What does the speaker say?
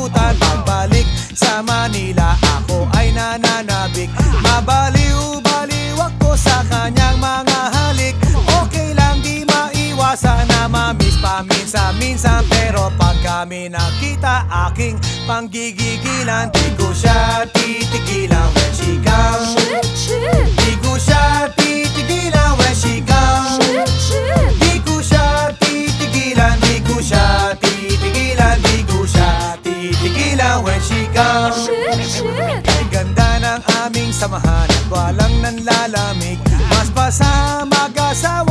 nakalimutan. Pagbalik sa Manila, ako ay nananabik. Mabaliw-baliw ako sa kanyang mga halik. Okay lang, di maiwasan na mamiss paminsan-minsan. Pero pag kami nakita, aking panggigigilan. Di ko siya titigilan when she comes. Di ko siya titigilan when she comes. Di ko siya titigilan, di ko siya titigilan, di ko siya titigilan when she comes. Kay ganda ng aming samahan at walang nanlalamig. Mas pa sa mag-asawa